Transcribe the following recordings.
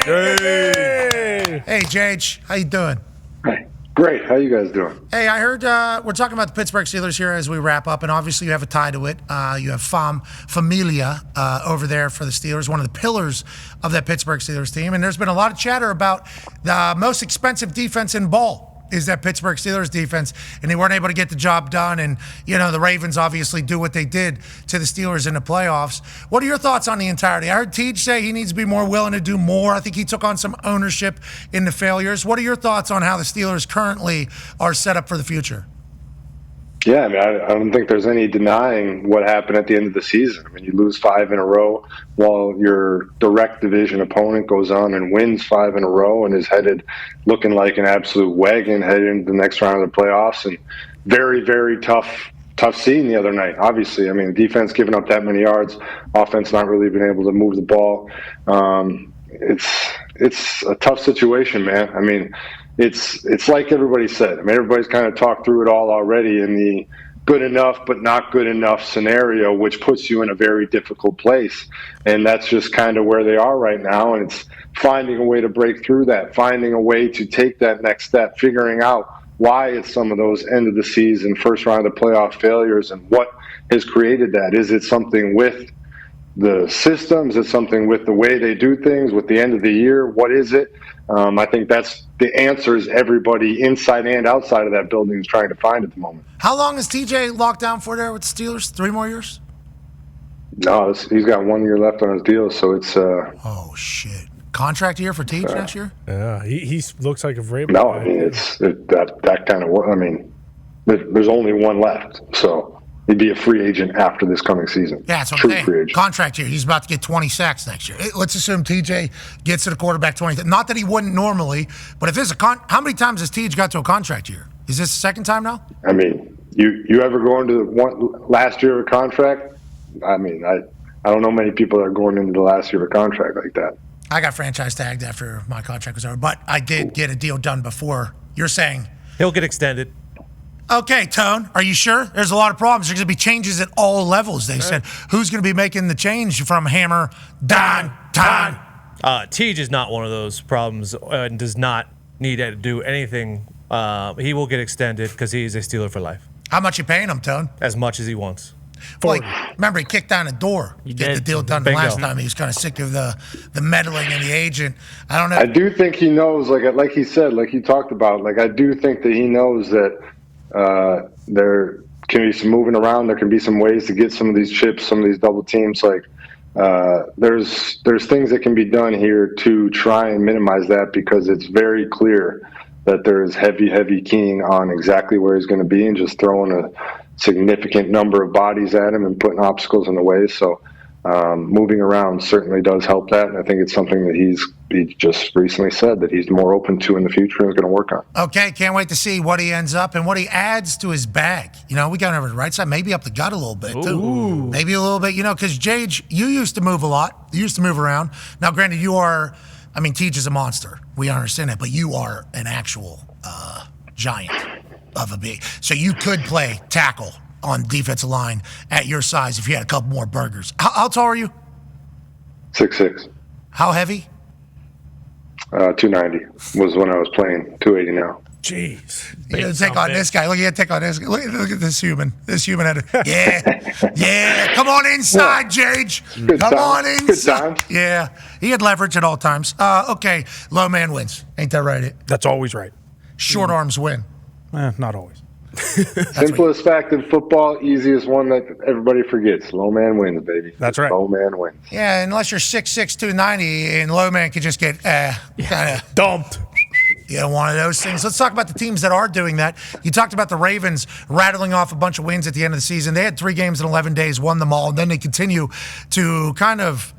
Hey, JJ, how you doing? Hey, great. How you guys doing? Hey, I heard we're talking about the Pittsburgh Steelers here as we wrap up, and obviously you have a tie to it. You have Familia over there for the Steelers, one of the pillars of that Pittsburgh Steelers team, and there's been a lot of chatter about the most expensive defense in ball is that Pittsburgh Steelers defense, and they weren't able to get the job done. And, the Ravens obviously do what they did to the Steelers in the playoffs. What are your thoughts on the entirety? I heard Teej say he needs to be more willing to do more. I think he took on some ownership in the failures. What are your thoughts on how the Steelers currently are set up for the future? Yeah, I don't think there's any denying what happened at the end of the season. You lose 5 in a row while your direct division opponent goes on and wins 5 in a row and is headed looking like an absolute wagon headed into the next round of the playoffs. And very, very tough scene the other night. Obviously, defense giving up that many yards, offense not really being able to move the ball. It's a tough situation, man. It's like everybody said. Everybody's kind of talked through it all already in the good enough but not good enough scenario, which puts you in a very difficult place. And that's just kind of where they are right now. And it's finding a way to break through that, finding a way to take that next step, figuring out why it's some of those end of the season, first round of the playoff failures, and what has created that. Is it something with the systems? Is it something with the way they do things, with the end of the year? What is it? I think that's the answers everybody inside and outside of that building is trying to find at the moment. How long is TJ locked down for there with the Steelers? 3 more years? No, he's got 1 year left on his deal, so it's... oh, shit. Contract year for Teej next year? Yeah, he looks like a Vrabel. No, it's that kind of work. There's only one left, so... He'd be a free agent after this coming season. Yeah, that's what I'm saying. Contract year. He's about to get 20 sacks next year. Let's assume TJ gets to the quarterback 20. Not that he wouldn't normally, but if there's how many times has TJ got to a contract year? Is this the second time now? You ever go into the last year of a contract? I don't know many people that are going into the last year of a contract like that. I got franchise tagged after my contract was over, but I did get a deal done before. You're saying he'll get extended. Okay, Tone, are you sure? There's a lot of problems. There's going to be changes at all levels, they said. Who's going to be making the change from Hammer, Don? Teej is not one of those problems and does not need to do anything. He will get extended because he's a Steeler for life. How much you paying him, Tone? As much as he wants. Remember, he kicked down the door to get the deal done last time. He was kind of sick of the meddling and the agent. I don't know. I do think he knows, like he said, like he talked about, I do think that he knows that there can be some moving around. There can be some ways to get some of these chips, some of these double teams. There's things that can be done here to try and minimize that, because it's very clear that there is heavy keying on exactly where he's going to be and just throwing a significant number of bodies at him and putting obstacles in the way. So moving around certainly does help that, and I think it's something that he just recently said that he's more open to in the future and is going to work on. Okay, can't wait to see what he ends up and what he adds to his bag. We got over the right side, maybe up the gut a little bit too. Ooh. Maybe a little bit, because JJ, you used to move a lot. You used to move around. Now, granted, you are, Teej is a monster. We understand that, but you are an actual giant of a big. So you could play tackle on defensive line at your size if you had a couple more burgers. How tall are you? 6'6". How heavy? 290 was when I was playing. 280 now. Jeez. You gotta take on this guy. Look, you gotta take on this guy. Look at this human. This human had yeah. Come on inside, JJ. Come on inside. Yeah. He had leverage at all times. Okay. Low man wins. Ain't that right? That's always right. Short arms win. Not always. Simplest fact in football, easiest one that everybody forgets. Low man wins, baby. That's right. Low man wins. Yeah, unless you're 6'6", 290, and low man could just get kind of dumped. One of those things. Let's talk about the teams that are doing that. You talked about the Ravens rattling off a bunch of wins at the end of the season. They had 3 games in 11 days, won them all, and then they continue to kind of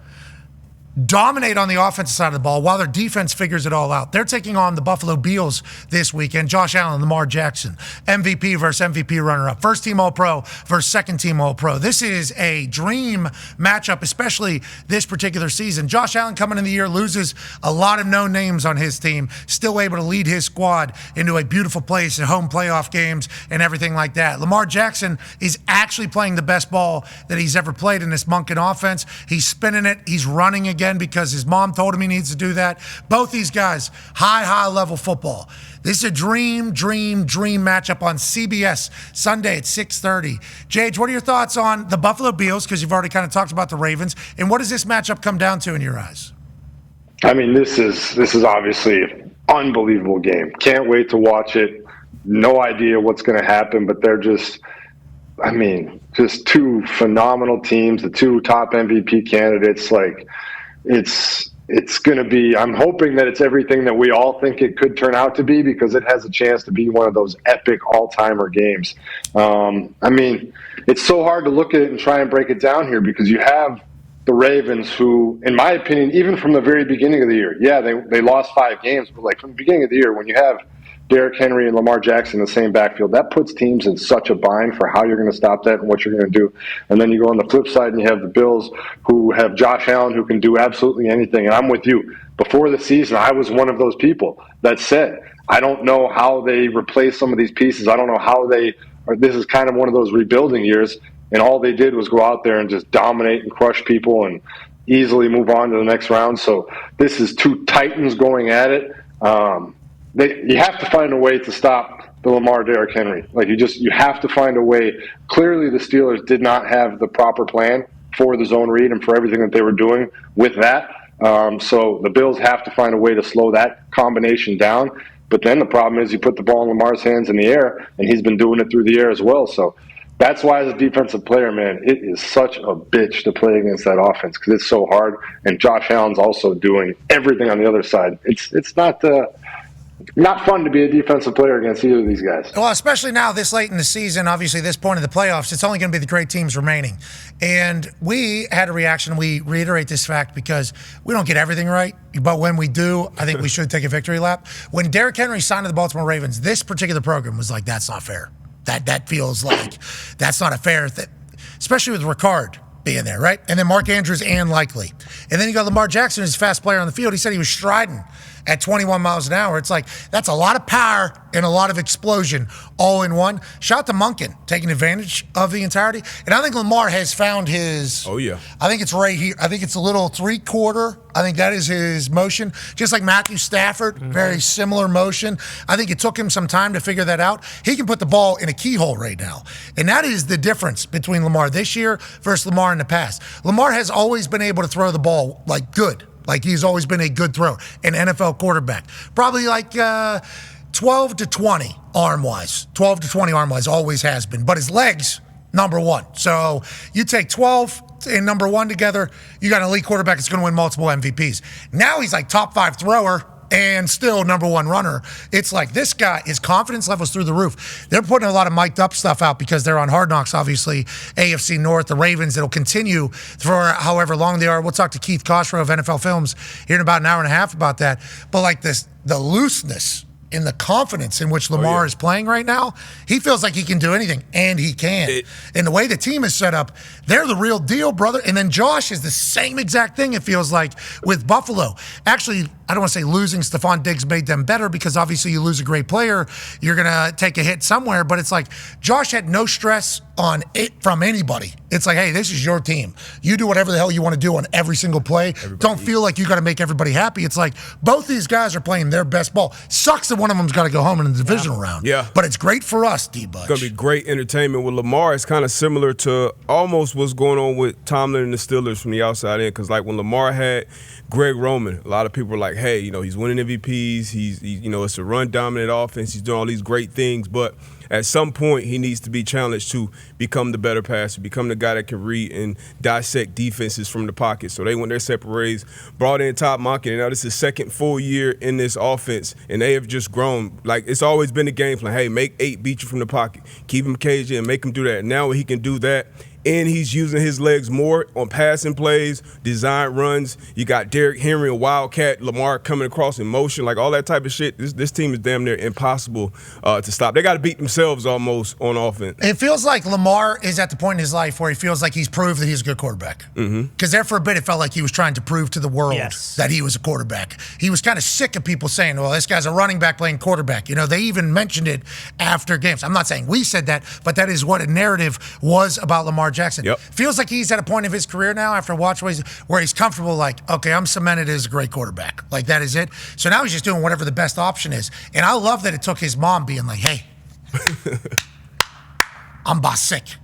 dominate on the offensive side of the ball while their defense figures it all out. They're taking on the Buffalo Bills this weekend. Josh Allen, Lamar Jackson, MVP versus MVP runner-up. First team All-Pro versus second team All-Pro. This is a dream matchup, especially this particular season. Josh Allen coming in the year loses a lot of known names on his team, still able to lead his squad into a beautiful place at home playoff games and everything like that. Lamar Jackson is actually playing the best ball that he's ever played in this Monken offense. He's spinning it. He's running again. ESPN because his mom told him he needs to do that. Both these guys, high level football. This is a dream matchup on CBS Sunday at 6:30. Jage, what are your thoughts on the Buffalo Bills? Because you've already kind of talked about the Ravens. And what does this matchup come down to in your eyes? I mean, this is obviously an unbelievable game. Can't wait to watch it. No idea what's going to happen, but they're just two phenomenal teams, the two top MVP candidates. Like, it's going to be, I'm hoping that it's everything that we all think it could turn out to be, because it has a chance to be one of those epic all-timer games. It's so hard to look at it and try and break it down here, because you have the Ravens who, in my opinion, even from the very beginning of the year, they lost 5 games, but like from the beginning of the year, when you have Derrick Henry and Lamar Jackson in the same backfield, that puts teams in such a bind for how you're going to stop that and what you're going to do. And then you go on the flip side and you have the Bills, who have Josh Allen, who can do absolutely anything. And I'm with you. Before the season, I was one of those people that said, I don't know how they replace some of these pieces. I don't know how this is kind of one of those rebuilding years. And all they did was go out there and just dominate and crush people and easily move on to the next round. So this is two Titans going at it. You have to find a way to stop the Lamar Derrick Henry. Like, you have to find a way. Clearly, the Steelers did not have the proper plan for the zone read and for everything that they were doing with that. So the Bills have to find a way to slow that combination down. But then the problem is you put the ball in Lamar's hands in the air, and he's been doing it through the air as well. So that's why, as a defensive player, man, it is such a bitch to play against that offense, because it's so hard. And Josh Allen's also doing everything on the other side. It's not fun to be a defensive player against either of these guys. Well, especially now, this late in the season, obviously this point of the playoffs, it's only going to be the great teams remaining. And we had a reaction. We reiterate this fact because we don't get everything right. But when we do, I think we should take a victory lap. When Derrick Henry signed to the Baltimore Ravens, this particular program was like, that's not fair. That feels like that's not a fair thing, especially with Ricard being there, right? And then Mark Andrews and Likely. And then you got Lamar Jackson, who's the fast player on the field. He said he was striding at 21 miles an hour. It's like, that's a lot of power and a lot of explosion all in one. Shout out to Monken, taking advantage of the entirety. And I think Lamar has found his... Oh, yeah. I think it's right here. I think it's a little three-quarter. I think that is his motion. Just like Matthew Stafford, very similar motion. I think it took him some time to figure that out. He can put the ball in a keyhole right now. And that is the difference between Lamar this year versus Lamar in the past. Lamar has always been able to throw the ball like good. Like, he's always been a good thrower, an NFL quarterback. Probably like 12 to 20 arm-wise. 12 to 20 arm-wise, always has been. But his legs, number one. So you take 12 and number one together, you got an elite quarterback that's going to win multiple MVPs. Now he's like top 5 thrower and still number 1 runner. It's like, this guy, his confidence level's through the roof. They're putting a lot of mic'd up stuff out because they're on Hard Knocks, obviously, AFC North, the Ravens. It'll continue for however long they are. We'll talk to Keith Koshro of NFL Films here in about an hour and a half about that. But like this, the looseness in the confidence in which Lamar is playing right now, he feels like he can do anything, and he can. And the way the team is set up, they're the real deal, brother. And then Josh is the same exact thing, it feels like, with Buffalo. Actually, I don't want to say losing Stephon Diggs made them better, because obviously you lose a great player, you're going to take a hit somewhere. But it's like Josh had no stress on it from anybody. It's like, hey, this is your team. You do whatever the hell you want to do on every single play. Don't feel like you got to make everybody happy. It's like both these guys are playing their best ball. Sucks that one of them's got to go home in the divisional round. Yeah. But it's great for us, D-Budge. It's going to be great entertainment. With Lamar, it's kind of similar to almost what's going on with Tomlin and the Steelers from the outside in. Because like when Lamar had Greg Roman, a lot of people were like, hey, he's winning MVPs. He's it's a run-dominant offense. He's doing all these great things. But at some point, he needs to be challenged to become the better passer, become the guy that can read and dissect defenses from the pocket. So they went their separate ways, brought in Todd Monken, and now this is his second full year in this offense, and they have just grown. Like, it's always been the game plan. Hey, make 8 beat you from the pocket. Keep him caged in, make him do that. Now he can do that, and he's using his legs more on passing plays, design runs. You got Derrick Henry, a wildcat, Lamar coming across in motion, like all that type of shit. This team is damn near impossible to stop. They got to beat themselves almost on offense. It feels like Lamar is at the point in his life where he feels like he's proved that he's a good quarterback. Because there for a bit it felt like he was trying to prove to the world that he was a quarterback. He was kind of sick of people saying, well, this guy's a running back playing quarterback. They even mentioned it after games. I'm not saying we said that, but that is what a narrative was about Lamar Jackson. Jackson. Yep. Feels like he's at a point of his career now after watching where he's comfortable, like, okay, I'm cemented as a great quarterback. Like, that is it. So now he's just doing whatever the best option is. And I love that it took his mom being like, hey, I'm sick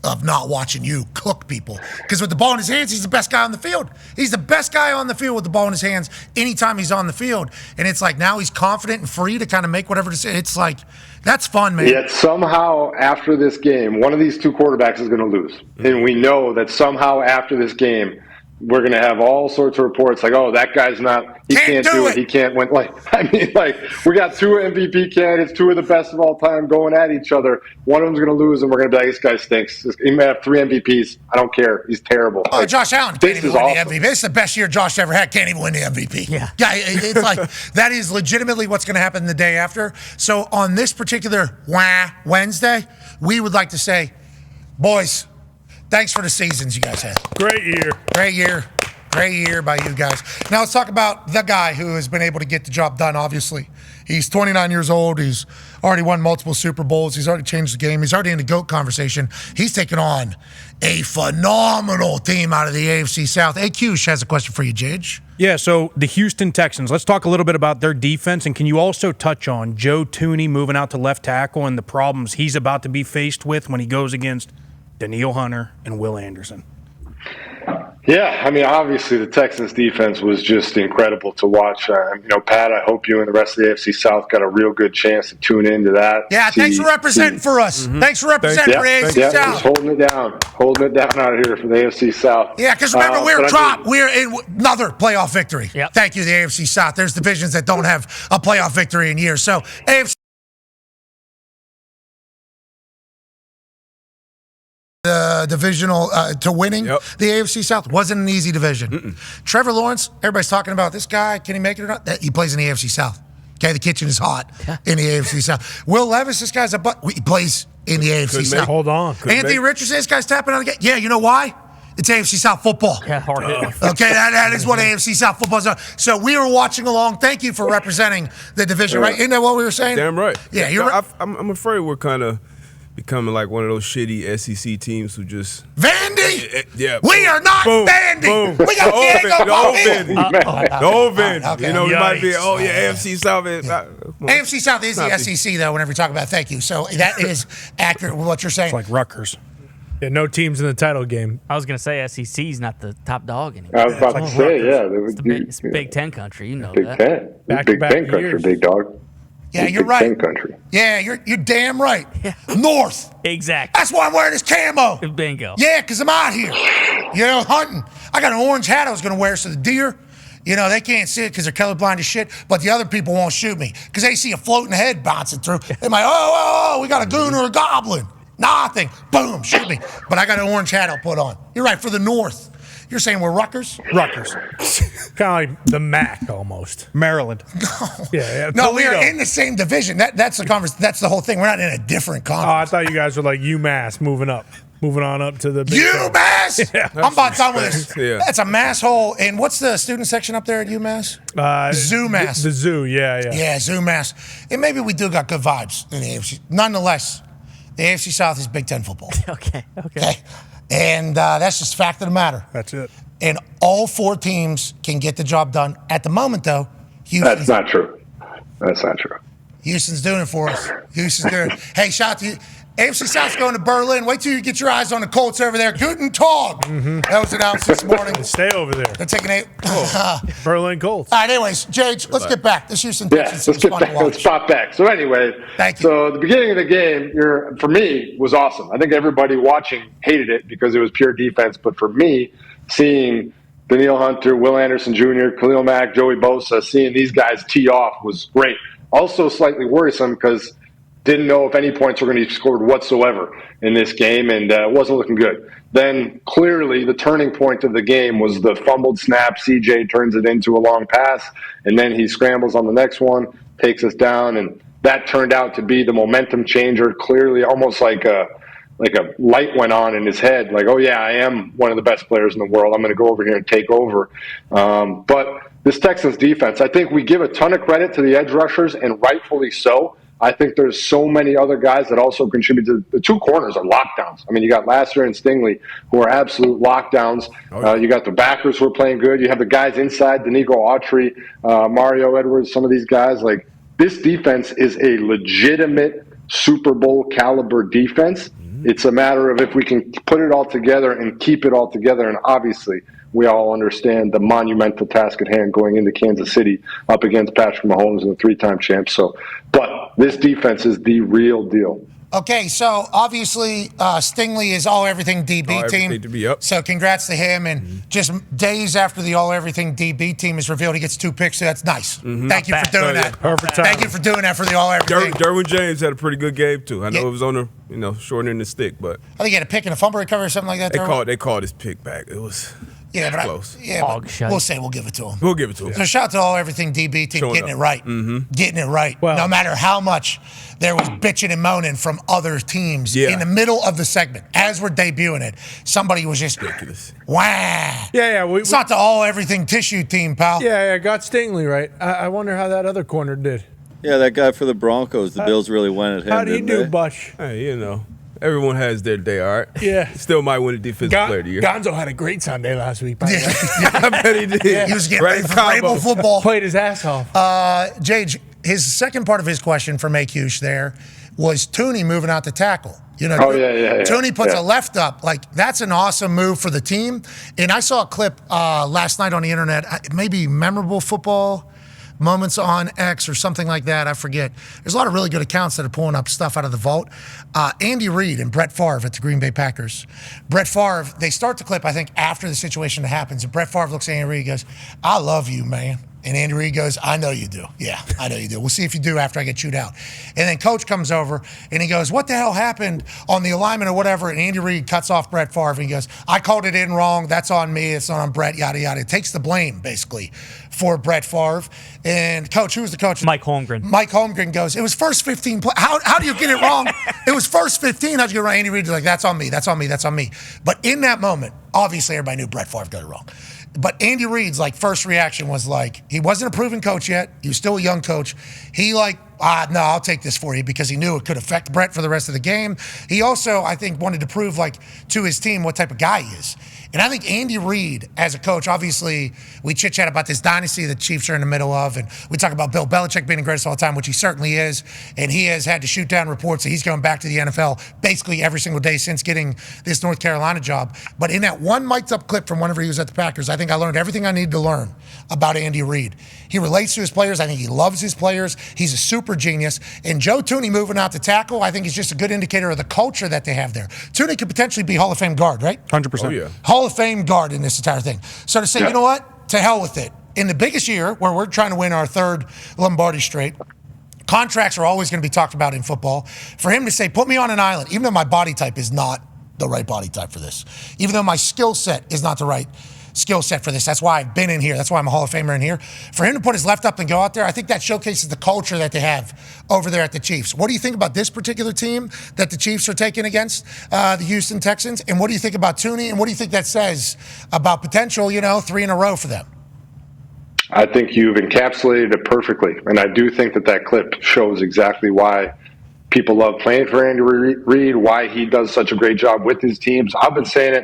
of not watching you cook people. Because with the ball in his hands, he's the best guy on the field. He's the best guy on the field with the ball in his hands anytime he's on the field. And it's like now he's confident and free to kind of make whatever decision. It's like, that's fun, man. Yet somehow after this game, one of these two quarterbacks is going to lose. And we know that somehow after this game, we're going to have all sorts of reports like, oh, that guy's he can't do it. He can't win. Like, I mean, like, we got two MVP candidates, two of the best of all time going at each other. One of them's going to lose, and we're going to be like, this guy stinks. He may have 3 MVPs. I don't care. He's terrible. Oh, like, Josh Allen can't even win awesome. the MVP. This is the best year Josh ever had. Can't even win the MVP. Yeah. Yeah, it's like that is legitimately what's going to happen the day after. So on this particular Wednesday, we would like to say, boys, thanks for the seasons you guys had. Great year. Great year. Great year by you guys. Now let's talk about the guy who has been able to get the job done, obviously. He's 29 years old. He's already won multiple Super Bowls. He's already changed the game. He's already in the GOAT conversation. He's taken on a phenomenal team out of the AFC South. AQ has a question for you, Jidge. Yeah, so the Houston Texans. Let's talk a little bit about their defense, and can you also touch on Joe Tooney moving out to left tackle and the problems he's about to be faced with when he goes against Danielle Hunter and Will Anderson? Yeah, I mean, obviously the Texans defense was just incredible to watch. Pat, I hope you and the rest of the AFC South got a real good chance to tune into that. Yeah, thanks for representing for us. Thanks for representing for the AFC South. Just holding it down out here for the AFC South. Yeah, because remember, we're in another playoff victory. Yep. Thank you, the AFC South. There's divisions that don't have a playoff victory in years. So AFC divisional to winning the AFC South wasn't an easy division. Trevor Lawrence, everybody's talking about this guy. Can he make it or not? He plays in the AFC South. Okay, the kitchen is hot in the AFC South. Will Levis, this guy's he plays in the AFC South. Hold on. Anthony Richardson, this guy's tapping on the game. Yeah, you know why? It's AFC South football. Yeah, hard hit. Okay, that is what AFC South football is. So we were watching along. Thank you for representing the division, right? Isn't that what we were saying? Damn right. Yeah, you're right. I'm afraid we're kind of becoming like one of those shitty SEC teams who just Vandy. Yeah, we are not Vandy. Boom. We got the old Vandy. Okay. You know, we might be. Oh yeah, AFC South. AFC South is the SEC though. Whenever we talk about, thank you. So that is accurate with what you're saying. It's like Rutgers. Yeah, no teams in the title game. I was going to say SEC's not the top dog anymore. I was about to say, yeah. It's Big Ten country. You know Big that. Ten. Big Ten country, years. big dog. Yeah, you're Big right. Ten country. Yeah, you're damn right. North. Exactly. That's why I'm wearing this camo. Bingo. Yeah, because I'm out here, hunting. I got an orange hat I was going to wear so the deer, they can't see it because they're colorblind as shit, but the other people won't shoot me because they see a floating head bouncing through. They're like, oh, we got a goon or a goblin. Nothing. Boom, shoot me. But I got an orange hat I'll put on. You're right, for the North. You're saying we're Rutgers? Rutgers. Kind of like the MAC almost. Maryland. Yeah. No, we Toledo. are in the same division. That's the conference. That's the whole thing. We're not in a different conference. Oh, I thought you guys were like UMass moving on up to the Big Ten. UMass? Yeah. I'm about done with this. Yeah. That's a mass hole. And what's the student section up there at UMass? Zoomass. The zoo, yeah. Yeah, Zoomass. And maybe we do got good vibes in the AFC. Nonetheless, the AFC South is Big Ten football. Okay. And that's just fact of the matter. That's it. And all 4 teams can get the job done. At the moment, though, Houston's That's not true. Houston's doing it for us. Houston's doing it. Hey, shout out to you. AFC South's going to Berlin. Wait till you get your eyes on the Colts over there. Guten Tag. That was announced this morning. Stay over there. They're taking a. Berlin Colts. All right, anyways, Jage, let's get back. This Houston Yeah, Texans let's is get fun to back. watch. Let's pop back. So anyway, Thank you. So the beginning of the game, for me, was awesome. I think everybody watching hated it because it was pure defense. But for me, seeing Danielle Hunter, Will Anderson Jr., Khalil Mack, Joey Bosa, seeing these guys tee off was great. Also slightly worrisome because didn't know if any points were going to be scored whatsoever in this game, and it wasn't looking good. Then clearly the turning point of the game was the fumbled snap. CJ turns it into a long pass, and then he scrambles on the next one, takes us down, and that turned out to be the momentum changer. Clearly, almost like a light went on in his head, like, oh yeah, I am one of the best players in the world. I'm going to go over here and take over. But this Texans defense, I think we give a ton of credit to the edge rushers, and rightfully so. I think there's so many other guys that also contribute to the two corners are lockdowns. I mean, you got Lasser and Stingley who are absolute lockdowns. You got the backers who are playing good. You have the guys inside, Danico Autry, Mario Edwards, some of these guys. Like, this defense is a legitimate Super Bowl caliber defense. It's a matter of if we can put it all together and keep it all together. And obviously, we all understand the monumental task at hand going into Kansas City up against Patrick Mahomes and the 3-time champ. But this defense is the real deal. Okay, so obviously Stingley is all-everything DB team. Everything to be up. So congrats to him. And just days after the all-everything DB team is revealed, he gets 2 picks. So that's nice. Thank you for doing that. Perfect time. Thank you for doing that for the all-everything. Derwin James had a pretty good game too. I know it was on the short end of the stick, but I think he had a pick and a fumble recovery or something like that. they called his pick back. It was close. We'll give it to him. We'll give it to him. So shout out to all-everything DB team getting it right. Getting it right. Well, no matter how much there was bitching and moaning from other teams in the middle of the segment. As we're debuting it, somebody was just ridiculous. Wah. Yeah. It's not the all-everything tissue team, pal. Yeah, got Stingley right. I wonder how that other corner did. Yeah, that guy for the Broncos, the Bills really went at him. How do you do, they? Bush? Hey, everyone has their day, all right? Yeah. Still might win a defensive player of the year. Gonzo had a great Sunday last week. By the way. I bet he did. He was getting ready for Vrabel football. Played his ass off. Jage, his second part of his question from AQ there was Tooney moving out to tackle. Tooney puts a left up. Like, that's an awesome move for the team. And I saw a clip last night on the internet, maybe memorable football moments on X or something like that. I forget. There's a lot of really good accounts that are pulling up stuff out of the vault. Andy Reid and Brett Favre at the Green Bay Packers. Brett Favre, they start the clip, I think, after the situation happens. And Brett Favre looks at Andy Reid and goes, "I love you, man." And Andy Reid goes, "I know you do. Yeah, I know you do. We'll see if you do after I get chewed out." And then Coach comes over and he goes, "What the hell happened on the alignment or whatever?" And Andy Reid cuts off Brett Favre and he goes, "I called it in wrong. That's on me. It's not on Brett, yada, yada." It takes the blame, basically, for Brett Favre. And Coach, who was the coach? Mike Holmgren. Mike Holmgren goes, "It was first 15 play. How do you get it wrong? It was first 15. How'd you get it wrong?" Andy Reid was like, "That's on me. That's on me. That's on me." But in that moment, obviously everybody knew Brett Favre got it wrong. But Andy Reid's first reaction was he wasn't a proven coach yet. He was still a young coach. He no, I'll take this for you, because he knew it could affect Brett for the rest of the game. He also, I think, wanted to prove to his team what type of guy he is. And I think Andy Reid, as a coach, obviously we chit-chat about this dynasty the Chiefs are in the middle of, and we talk about Bill Belichick being the greatest of all time, which he certainly is, and he has had to shoot down reports that he's going back to the NFL basically every single day since getting this North Carolina job. But in that one mic'd up clip from whenever he was at the Packers, I think I learned everything I needed to learn about Andy Reid. He relates to his players. I think he loves his players. He's a super genius. And Joe Tooney moving out to tackle, I think is just a good indicator of the culture that they have there. Tooney could potentially be Hall of Fame guard, right? 100%. Oh, yeah. Hall of Fame guard in this entire thing. So to say, you know what? To hell with it. In the biggest year, where we're trying to win our third Lombardi straight, contracts are always going to be talked about in football. For him to say, put me on an island, even though my body type is not the right body type for this, even though my skill set is not the right skill set for this. That's why I've been in here. That's why I'm a Hall of Famer in here. For him to put his left up and go out there, I think that showcases the culture that they have over there at the Chiefs. What do you think about this particular team that the Chiefs are taking against the Houston Texans? And what do you think about Tooney? And what do you think that says about potential, 3 in a row for them? I think you've encapsulated it perfectly. And I do think that clip shows exactly why people love playing for Andy Reid, why he does such a great job with his teams. I've been saying it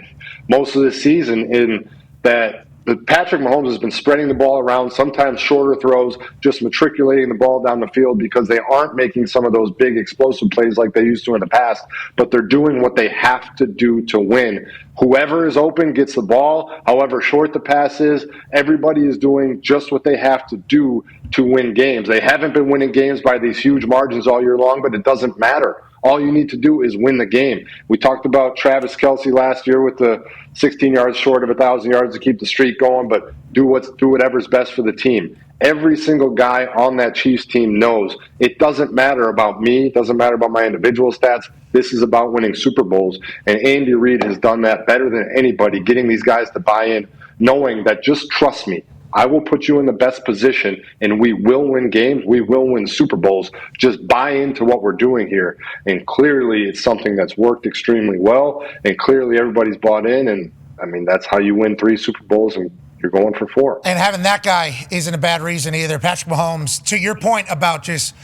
most of this season in that Patrick Mahomes has been spreading the ball around, sometimes shorter throws, just matriculating the ball down the field because they aren't making some of those big explosive plays like they used to in the past, but they're doing what they have to do to win. Whoever is open gets the ball, however short the pass is. Everybody is doing just what they have to do to win games. They haven't been winning games by these huge margins all year long, but it doesn't matter. All you need to do is win the game. We talked about Travis Kelce last year with the 16 yards short of 1,000 yards to keep the streak going, but do whatever's best for the team. Every single guy on that Chiefs team knows it doesn't matter about me, it doesn't matter about my individual stats. This is about winning Super Bowls, and Andy Reid has done that better than anybody, getting these guys to buy in, knowing that just trust me. I will put you in the best position, and we will win games. We will win Super Bowls. Just buy into what we're doing here. And clearly it's something that's worked extremely well, and clearly everybody's bought in. And, I mean, that's how you win 3 Super Bowls, and you're going for 4. And having that guy isn't a bad reason either. Patrick Mahomes, to your point about just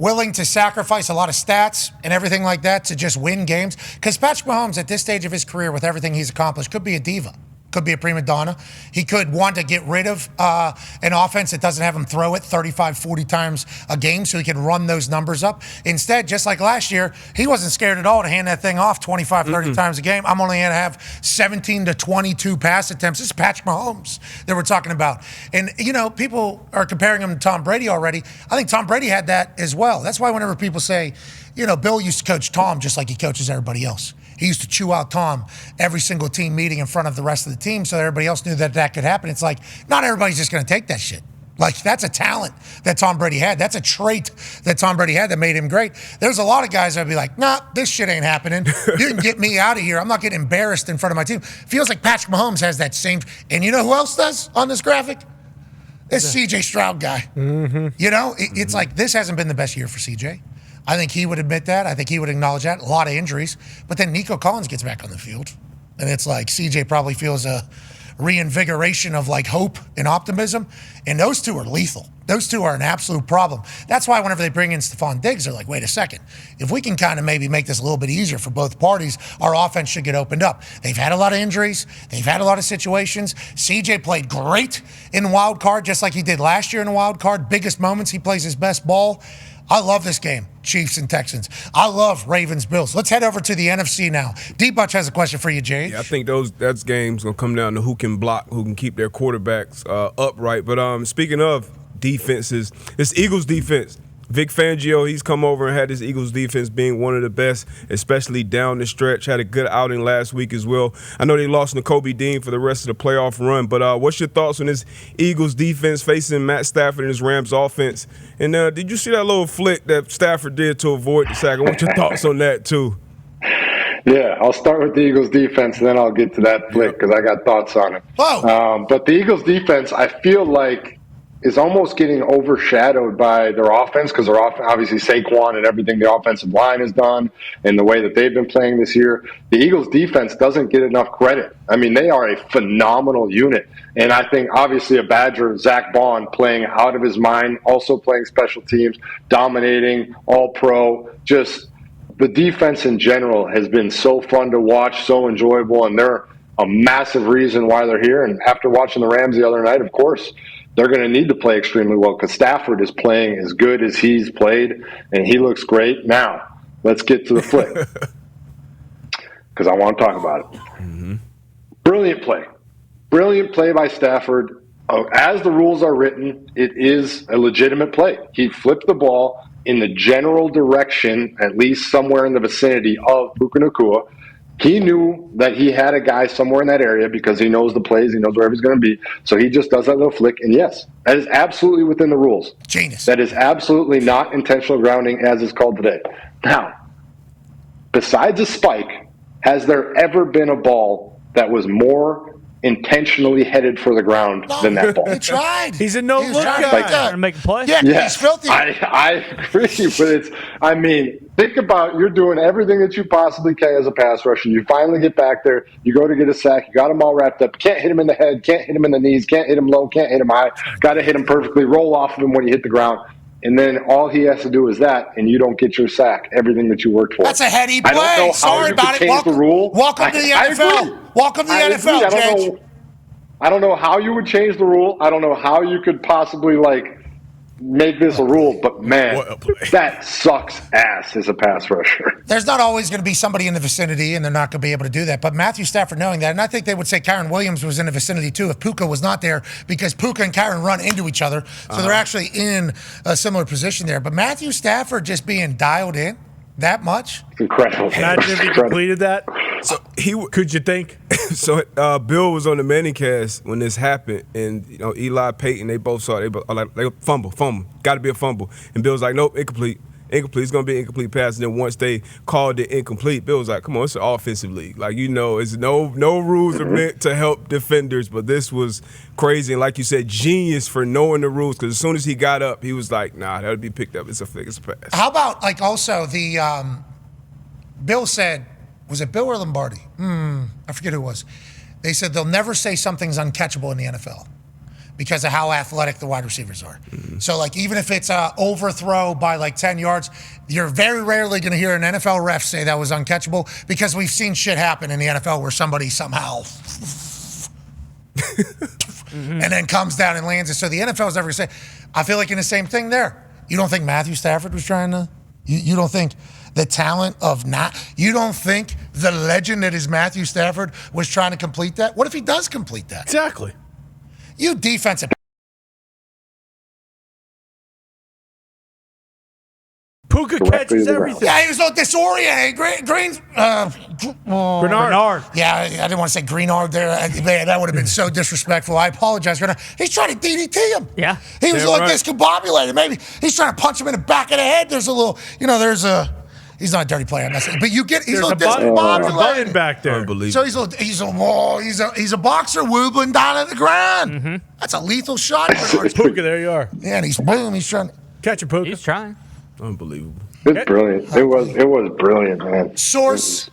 willing to sacrifice a lot of stats and everything like that to just win games. Because Patrick Mahomes, at this stage of his career, with everything he's accomplished, could be a diva. Could be a prima donna. He could want to get rid of an offense that doesn't have him throw it 35, 40 times a game so he can run those numbers up. Instead, just like last year, he wasn't scared at all to hand that thing off 25, 30 times a game. I'm only going to have 17 to 22 pass attempts. This is Patrick Mahomes that we're talking about. And, people are comparing him to Tom Brady already. I think Tom Brady had that as well. That's why whenever people say, Bill used to coach Tom just like he coaches everybody else. He used to chew out Tom every single team meeting in front of the rest of the team so everybody else knew that could happen. It's like, not everybody's just going to take that shit. Like, that's a talent that Tom Brady had. That's a trait that Tom Brady had that made him great. There's a lot of guys that would be like, nah, this shit ain't happening. You can get me out of here. I'm not getting embarrassed in front of my team. Feels like Patrick Mahomes has that same. And you know who else does on this graphic? This CJ Stroud guy. Mm-hmm. It's like, this hasn't been the best year for CJ. I think he would admit that. I think he would acknowledge that. A lot of injuries. But then Nico Collins gets back on the field. And it's like CJ probably feels a reinvigoration of like hope and optimism. And those two are lethal. Those two are an absolute problem. That's why whenever they bring in Stephon Diggs, they're like, wait a second. If we can kind of maybe make this a little bit easier for both parties, our offense should get opened up. They've had a lot of injuries. They've had a lot of situations. CJ played great in the wild card, just like he did last year in the wild card. Biggest moments, he plays his best ball. I love this game, Chiefs and Texans. I love Ravens, Bills. Let's head over to the NFC now. D-Butch has a question for you, Jay. Yeah, I think that's games going to come down to who can block, who can keep their quarterbacks upright. But speaking of defenses, it's Eagles defense. Vic Fangio, he's come over and had this Eagles defense being one of the best, especially down the stretch. Had a good outing last week as well. I know they lost Nakobe Dean for the rest of the playoff run, but what's your thoughts on this Eagles defense facing Matt Stafford and his Rams offense? And did you see that little flick that Stafford did to avoid the sack? I want your thoughts on that too. Yeah, I'll start with the Eagles defense, and then I'll get to that flick because I got thoughts on it. But the Eagles defense, I feel like, is almost getting overshadowed by their offense because their offense, obviously Saquon and everything the offensive line has done and the way that they've been playing this year. The Eagles defense doesn't get enough credit. I mean, they are a phenomenal unit. And I think obviously a Badger, Zach Bond, playing out of his mind, also playing special teams, dominating, all pro. Just the defense in general has been so fun to watch, so enjoyable, and they're a massive reason why they're here. And after watching the Rams the other night, of course, they're going to need to play extremely well because Stafford is playing as good as he's played, and he looks great. Now, let's get to the flick because I want to talk about it. Mm-hmm. Brilliant play. Brilliant play by Stafford. As the rules are written, it is a legitimate play. He flipped the ball in the general direction, at least somewhere in the vicinity of Puka Nacua. He knew that he had a guy somewhere in that area because he knows the plays, he knows where he's going to be. So he just does that little flick. And yes, that is absolutely within the rules. Genius. That is absolutely not intentional grounding as it's called today. Now, besides a spike, has there ever been a ball that was more intentionally headed for the ground than that ball? He tried. He's a no-look guy. Trying to make a play. Yeah, he's filthy. I agree, but think about you're doing everything that you possibly can as a pass rusher. You finally get back there. You go to get a sack. You got him all wrapped up. Can't hit him in the head. Can't hit him in the knees. Can't hit him low. Can't hit him high. Got to hit him perfectly. Roll off of him when you hit the ground. And then all he has to do is that, and you don't get your sack, everything that you worked for. That's a heady play. I don't know how Sorry you about could it. change the rule. Welcome to the NFL. Welcome to the NFL, Jay. I don't know how you would change the rule. I don't know how you could possibly, make this a rule. But, man, that sucks ass as a pass rusher. There's not always going to be somebody in the vicinity, and they're not going to be able to do that. But Matthew Stafford knowing that, and I think they would say Kyron Williams was in the vicinity too if Puka was not there because Puka and Kyron run into each other. So they're actually in a similar position there. But Matthew Stafford just being dialed in that much. It's incredible. Imagine if he completed that. So Could you think? So Bill was on the Manning-cast when this happened, and Eli Peyton, they both saw it. They fumble, got to be a fumble. And Bill's like, nope, incomplete. It's going to be an incomplete pass. And then once they called it incomplete, Bill was like, come on, it's an offensive league. It's no rules are meant to help defenders, but this was crazy. And like you said, genius for knowing the rules because as soon as he got up, he was like, nah, that would be picked up. It's a pass. How about, also, the Bill said, was it Bill or Lombardi? I forget who it was. They said they'll never say something's uncatchable in the NFL because of how athletic the wide receivers are. So, like, even if it's an overthrow by like 10 yards, you're very rarely going to hear an NFL ref say that was uncatchable, because we've seen shit happen in the NFL where somebody somehow and then comes down and lands it. So the NFL is never going to say, I feel like in the same thing there. You don't think Matthew Stafford was trying to, you don't think the talent of you don't think the legend that is Matthew Stafford was trying to complete that? What if he does complete that? Exactly. You defensive. Puka catches everything. Yeah, he was so disoriented. Bernard. Yeah, I didn't want to say Greenard there. Man, that would have been so disrespectful. I apologize. He's trying to DDT him. Yeah. He was like discombobulated. Maybe he's trying to punch him in the back of the head. There's a little, he's not a dirty player. But you get, he's a little discombobulated. Button back there. Unbelievable. So he's a boxer wobbling down at the ground. Mm-hmm. That's a lethal shot. Puka, there you are. Yeah, and he's trying to catch a Puka. He's trying. Unbelievable. It's brilliant. It was brilliant, man. Sources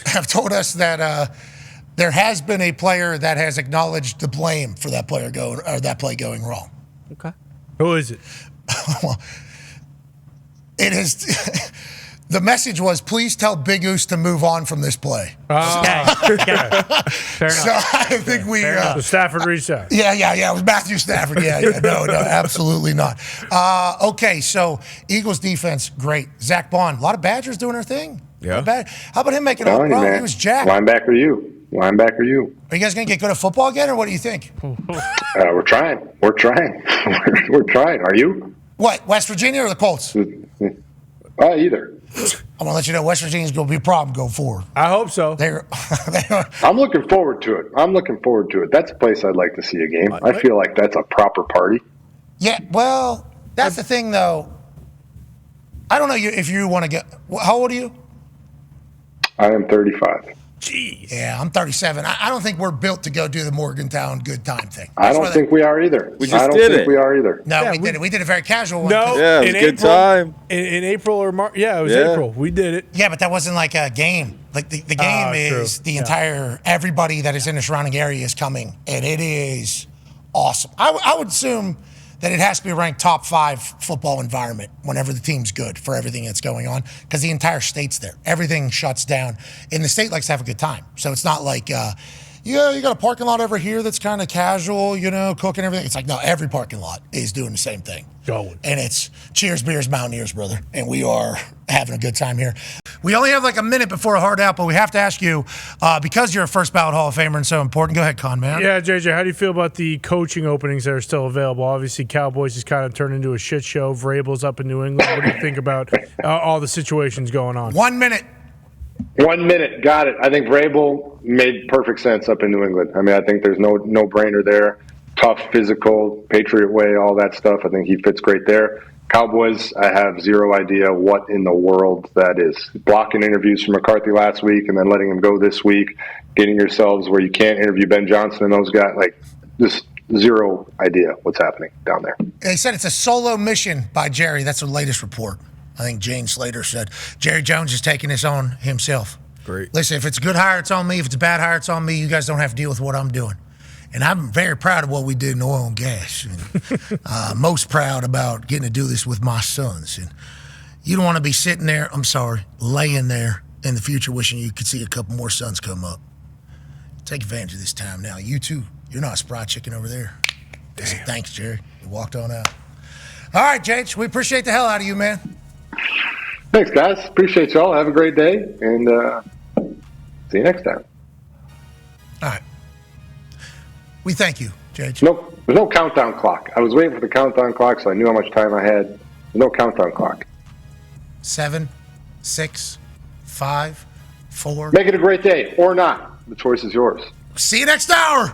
have told us that there has been a player that has acknowledged the blame for that play going wrong. Okay. Who is it? Well, it is. The message was, please tell Big Oos to move on from this play. Fair enough. So I think we. So Stafford reached out. Yeah. It was Matthew Stafford. Yeah. No, absolutely not. Okay, so Eagles defense, great. Zach Bond, a lot of Badgers doing their thing. Yeah. How about him making all bro? He was jacked. Linebacker you. Are you guys going to get good at football again, or what do you think? We're trying. We're trying. Are you? What, West Virginia or the Colts? Either. I'm going to let you know West Virginia's going to be a problem going forward. I hope so. I'm looking forward to it. That's a place I'd like to see a game. I feel like that's a proper party. Yeah, well, that's the thing, though. I don't know if you want to get – how old are you? I am 35. Jeez. Yeah, I'm 37. I don't think we're built to go do the Morgantown good time thing. I don't think we are either. We just did it. We are either. No, we did it. We did a very casual one. No. Yeah, it was a good time. In April or March. Yeah, it was April. We did it. Yeah, but that wasn't like a game. Like the game is true. the entire – everybody that is in the surrounding area is coming, and it is awesome. I would assume – that it has to be ranked top 5 football environment whenever the team's good for everything that's going on, because the entire state's there. Everything shuts down. And the state likes to have a good time. So it's not like, you got a parking lot over here that's kind of casual, cooking everything. It's like, no, every parking lot is doing the same thing. Going. And it's cheers, beers, Mountaineers, brother. And we are having a good time here. We only have like a minute before a hard out, but we have to ask you, because you're a first ballot Hall of Famer and so important. Go ahead, Con, man. Yeah, JJ, how do you feel about the coaching openings that are still available? Obviously, Cowboys has kind of turned into a shit show. Vrabel's up in New England. What do you think about all the situations going on? 1 minute. 1 minute. Got it. I think Vrabel made perfect sense up in New England. I mean, I think there's no brainer there. Tough, physical, Patriot way, all that stuff. I think he fits great there. Cowboys, I have zero idea what in the world that is. Blocking interviews from McCarthy last week and then letting him go this week, getting yourselves where you can't interview Ben Johnson and those guys. Like, just zero idea what's happening down there. They said it's a solo mission by Jerry. That's the latest report. I think Jane Slater said Jerry Jones is taking this on himself. Great. Listen, if it's a good hire, it's on me. If it's a bad hire, it's on me. You guys don't have to deal with what I'm doing. And I'm very proud of what we did in oil and gas. And, most proud about getting to do this with my sons. And you don't want to be sitting there, laying there in the future wishing you could see a couple more sons come up. Take advantage of this time now. You too. You're not a spry chicken over there. Say, thanks, Jerry. You walked on out. All right, Jake, we appreciate the hell out of you, man. Thanks, guys. Appreciate y'all. Have a great day. And see you next time. All right. We thank you, Jake. Nope. There's no countdown clock. I was waiting for the countdown clock, so I knew how much time I had. There's no countdown clock. 7, 6, 5, 4. Make it a great day or not. The choice is yours. See you next hour.